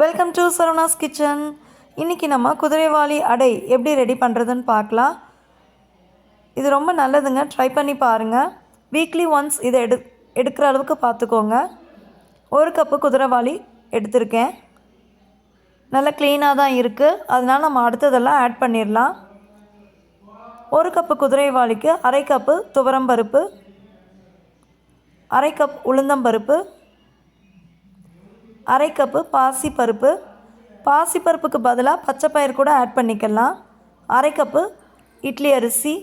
Welcome to Saravanas kitchen. இன்றைக்கி நம்ம குதிரைவாலி அடை எப்படி ரெடி பண்ணுறதுன்னு பார்க்கலாம். இது ரொம்ப நல்லதுங்க, ட்ரை பண்ணி பாருங்கள். வீக்லி ஒன்ஸ் இதை எடுக்கிற அளவுக்கு பார்த்துக்கோங்க. 1 கப்பு குதிரைவாலி எடுத்திருக்கேன். நல்லா க்ளீனாக தான் இருக்குது, அதனால் நம்ம அடுத்ததெல்லாம் ஆட் பண்ணிடலாம். 1 கப்பு குதிரைவாலிக்கு 1/2 கப்பு துவரம்பருப்பு, 1/2 கப் உளுந்தம்பருப்பு, 1/2 கப்பு பாசிப்பருப்பு. பாசிப்பருப்புக்கு பதிலாக பச்சைப்பயிறு கூட ஆட் பண்ணிக்கலாம். 1/2 கப்பு இட்லி அரிசி.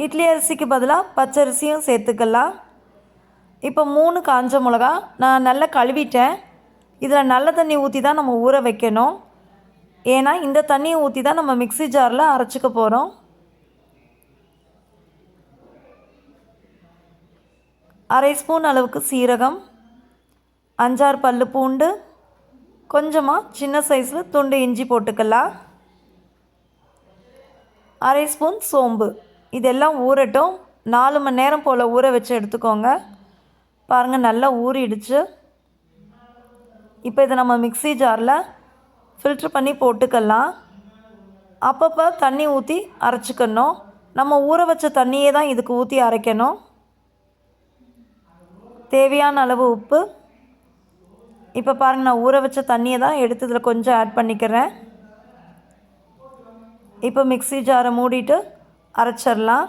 இட்லி அரிசிக்கு பதிலாக பச்சரிசியும் சேர்த்துக்கலாம். இப்போ 3 காஞ்ச மிளகா நான் நல்லா கழுவிட்டேன். இதில் நல்ல தண்ணி ஊற்றி தான் நம்ம ஊற வைக்கணும். ஏன்னா இந்த தண்ணியை ஊற்றி தான் நம்ம மிக்ஸி ஜாரில் அரைச்சிக்க போகிறோம். 1/2 ஸ்பூன் அளவுக்கு சீரகம், 5-6 பல்லு பூண்டு, கொஞ்சமாக சின்ன சைஸில் துண்டு இஞ்சி போட்டுக்கலாம். 1/2 ஸ்பூன் சோம்பு. இதெல்லாம் ஊறட்டும். 4 மணி நேரம் போல் ஊற வச்சு எடுத்துக்கோங்க. பாருங்கள், நல்லா ஊறிடுச்சு. இப்போ இதை நம்ம மிக்ஸி ஜாரில் ஃபில்ட்ரு பண்ணி போட்டுக்கலாம். அப்பப்போ தண்ணி ஊற்றி அரைச்சிக்கணும். நம்ம ஊற வச்ச தண்ணியே தான் இதுக்கு ஊற்றி அரைக்கணும். தேவையான அளவு உப்பு. இப்போ பாருங்கள், நான் ஊற வச்ச தண்ணியை தான் எடுத்து இதில் கொஞ்சம் ஆட் பண்ணிக்கிறேன். இப்போ மிக்ஸி ஜாரை மூடிட்டு அரைச்சிடலாம்.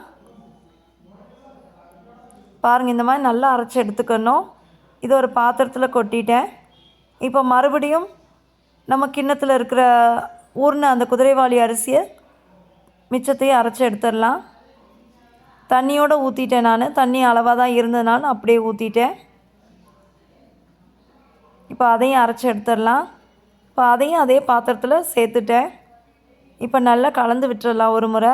பாருங்கள், இந்த மாதிரி நல்லா அரைச்சி எடுத்துக்கணும். இது ஒரு பாத்திரத்தில் கொட்டிட்டேன். இப்போ மறுபடியும் நம்ம கிண்ணத்தில் இருக்கிற ஊர்ன அந்த குதிரைவாலி அரிசியை மிச்சத்தையும் அரைச்சி எடுத்துடலாம். தண்ணியோடு ஊற்றிட்டேன். நான் தண்ணி அளவாக தான் இருந்ததுனால அப்படியே ஊற்றிட்டேன். இப்போ அதையும் அரைச்சி எடுத்துடலாம். இப்போ அதையும் அதே பாத்திரத்தில் சேர்த்துட்டேன். இப்போ நல்லா கலந்து விட்டுடலாம். ஒரு முறை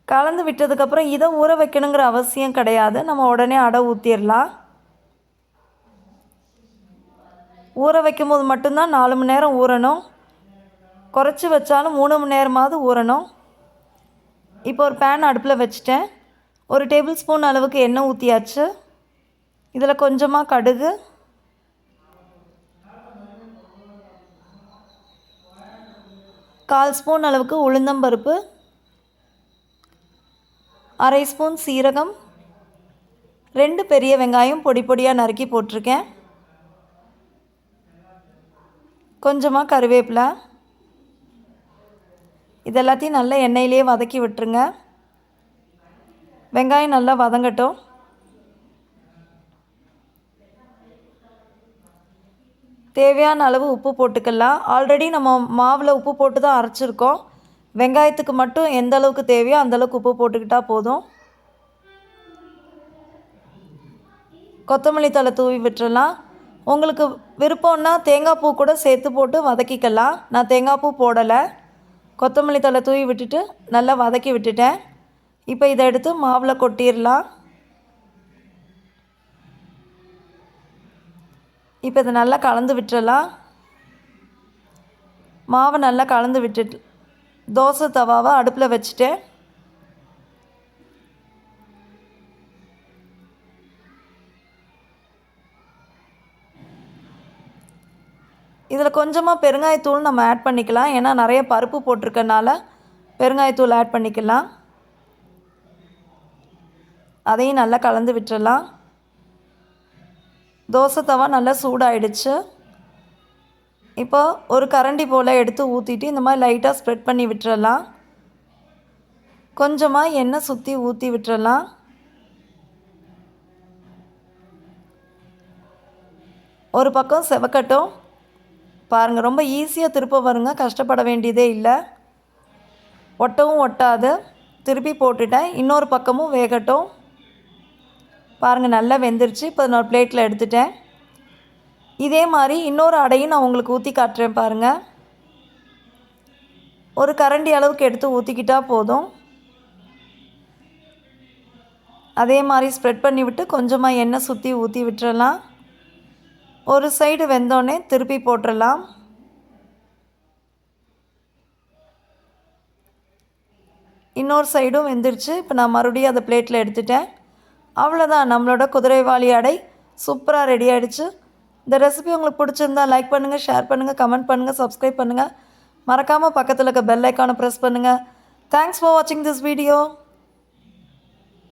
கலந்து விட்டதுக்கப்புறம் இதை ஊற வைக்கணுங்கிற அவசியம் கிடையாது. நம்ம உடனே அடை ஊற்றிடலாம். ஊற வைக்கும் போது மட்டும்தான் 4 மணி நேரம் ஊறணும். குறைச்சி வச்சாலும் 3 மணி நேரமாவது ஊறணும். இப்போ ஒரு பேன் அடுப்பில் வச்சுட்டேன். 1 டேபிள் ஸ்பூன் அளவுக்கு எண்ணெய் ஊற்றியாச்சு. இதில் கொஞ்சமாக கடுகு, கால் ஸ்பூன் அளவுக்கு உளுந்தம்பருப்பு, 1/2 ஸ்பூன் சீரகம், 2 பெரிய வெங்காயம் பொடி பொடியாக நறுக்கி போட்டிருக்கேன், கொஞ்சமாக கருவேப்பிலை. இது எல்லாத்தையும் நல்லா எண்ணெயிலே வதக்கி விட்டுருங்க. வெங்காயம் நல்லா வதங்கட்டும். தேவையான அளவு உப்பு போட்டுக்கலாம். ஆல்ரெடி நம்ம மாவில் உப்பு போட்டு தான் அரைச்சிருக்கோம். வெங்காயத்துக்கு மட்டும் எந்த அளவுக்கு தேவையோ அந்தளவுக்கு உப்பு போட்டுக்கிட்டால் போதும். கொத்தமல்லி தழை தூவி விட்டுறலாம். உங்களுக்கு விருப்பம்னா தேங்காய் பூ கூட சேர்த்து போட்டு வதக்கிக்கலாம். நான் தேங்காய் பூ போடலை. கொத்தமல்லி தழை தூவி விட்டுட்டு நல்லா வதக்கி விட்டுட்டேன். இப்போ இதை எடுத்து மாவில் கொட்டிடலாம். இப்போ இதை நல்லா கலந்து விட்டுறலாம். மாவை நல்லா கலந்து விட்டுட்டு தோசை தவாவை அடுப்பில் வச்சுட்டேன். இதில் கொஞ்சமாக பெருங்காயத்தூள் நம்ம ஆட் பண்ணிக்கலாம். ஏன்னா நிறைய பருப்பு போட்டிருக்கனால பெருங்காயத்தூள் ஆட் பண்ணிக்கலாம். அதையும் நல்லா கலந்து விட்டுறலாம். தோசை தவா நல்லா சூடாயிடுச்சு. இப்போ ஒரு கரண்டி போல் எடுத்து ஊற்றிட்டு இந்த மாதிரி லைட்டாக ஸ்ப்ரெட் பண்ணி விட்டுறலாம். கொஞ்சமாக எண்ணெய் சுற்றி ஊற்றி விட்டுறலாம். ஒரு பக்கம் செவக்கட்டும். பாருங்கள், ரொம்ப ஈஸியாக திருப்ப வருங்க, கஷ்டப்பட வேண்டியதே இல்லை. ஒட்டவும் ஒட்டாது. திருப்பி போட்டுட்டேன். இன்னொரு பக்கமும் வேகட்டும். பாருங்கள், நல்லா வெந்துருச்சு. இப்போ நான் பிளேட்டில் எடுத்துட்டேன். இதே மாதிரி இன்னொரு அடையும் நான் உங்களுக்கு ஊற்றி காட்டுறேன். பாருங்கள், ஒரு கரண்டி அளவுக்கு எடுத்து ஊற்றிக்கிட்டால் போதும். அதே மாதிரி ஸ்ப்ரெட் பண்ணி விட்டு கொஞ்சமாக எண்ணெய் சுற்றி ஊற்றி விட்டுறலாம். ஒரு சைடு வெந்தோடனே திருப்பி போட்டுடலாம். இன்னொரு சைடும் வெந்துருச்சு. இப்போ நான் மறுபடியும் அதை பிளேட்டில் எடுத்துட்டேன். அவ்வளோதான், நம்மளோட குதிரைவாலி அடை சூப்பராக ரெடி ஆகிடுச்சு. இந்த ரெசிபி உங்களுக்கு பிடிச்சிருந்தா லைக் பண்ணுங்கள், ஷேர் பண்ணுங்கள், கமெண்ட் பண்ணுங்கள், சப்ஸ்கிரைப் பண்ணுங்கள். மறக்காமல் பக்கத்தில் இருக்க பெல் ஐக்கானை ப்ரெஸ் பண்ணுங்கள். தேங்க்ஸ் ஃபார் வாட்சிங் திஸ் வீடியோ.